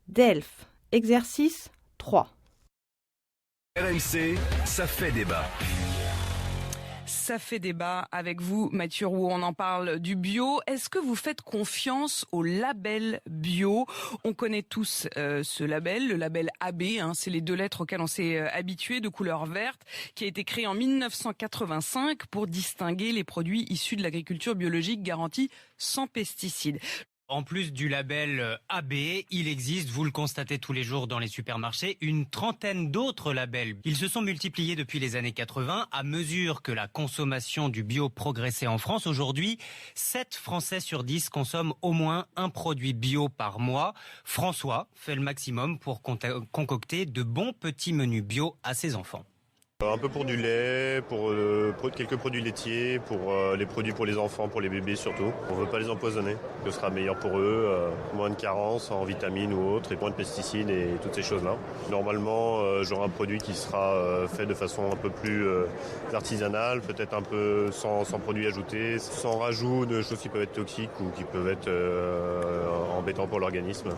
DELF, exercice 3. RMC, ça fait débat. Ça fait débat avec vous, Mathieu Roux. On en parle du bio. Est-ce que vous faites confiance au label bio ? On connaît tous ce label, le label AB. C'est les 2 lettres auxquelles on s'est habitué, de couleur verte, qui a été créé en 1985 pour distinguer les produits issus de l'agriculture biologique garantie sans pesticides. En plus du label AB, il existe, vous le constatez tous les jours dans les supermarchés, une trentaine d'autres labels. Ils se sont multipliés depuis les années 80 à mesure que la consommation du bio progressait en France. Aujourd'hui, 7 Français sur 10 consomment au moins un produit bio par mois. François fait le maximum pour concocter de bons petits menus bio à ses enfants. Un peu pour du lait, pour quelques produits laitiers, pour les produits pour les enfants, pour les bébés surtout. On ne veut pas les empoisonner, ce sera meilleur pour eux, moins de carences en vitamines ou autres, et moins de pesticides et toutes ces choses-là. Normalement, j'aurai un produit qui sera fait de façon un peu plus artisanale, peut-être un peu sans produits ajoutés, sans rajout de choses qui peuvent être toxiques ou qui peuvent être embêtants pour l'organisme.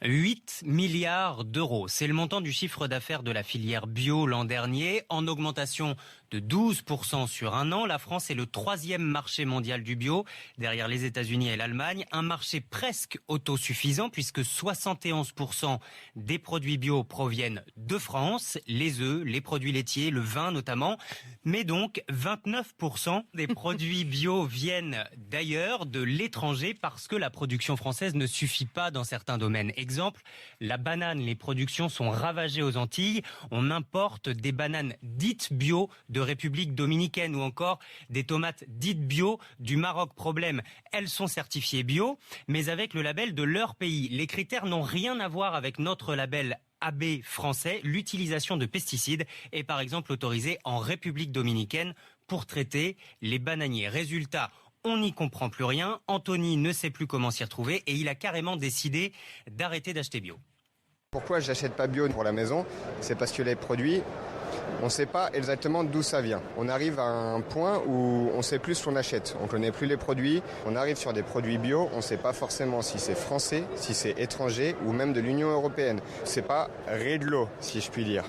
8 milliards d'euros, c'est le montant du chiffre d'affaires de la filière bio l'an dernier, en augmentation de 12% sur un an. La France est le 3e marché mondial du bio, derrière les États-Unis et l'Allemagne. Un marché presque autosuffisant puisque 71% des produits bio proviennent de France, les œufs, les produits laitiers, le vin notamment. Mais donc 29% des produits bio viennent d'ailleurs, de l'étranger, parce que la production française ne suffit pas dans certains domaines. Exemple, la banane, les productions sont ravagées aux Antilles. On importe des bananes dites bio de République dominicaine ou encore des tomates dites bio du Maroc. Problème, elles sont certifiées bio, mais avec le label de leur pays. Les critères n'ont rien à voir avec notre label AB français. L'utilisation de pesticides est par exemple autorisée en République dominicaine pour traiter les bananiers. Résultat, on n'y comprend plus rien. Anthony ne sait plus comment s'y retrouver et il a carrément décidé d'arrêter d'acheter bio. Pourquoi je n'achète pas bio pour la maison ? C'est parce que les produits, on ne sait pas exactement d'où ça vient. On arrive à un point où on ne sait plus ce qu'on achète. On ne connaît plus les produits. On arrive sur des produits bio. On ne sait pas forcément si c'est français, si c'est étranger ou même de l'Union européenne. C'est pas Redlo, si je puis dire.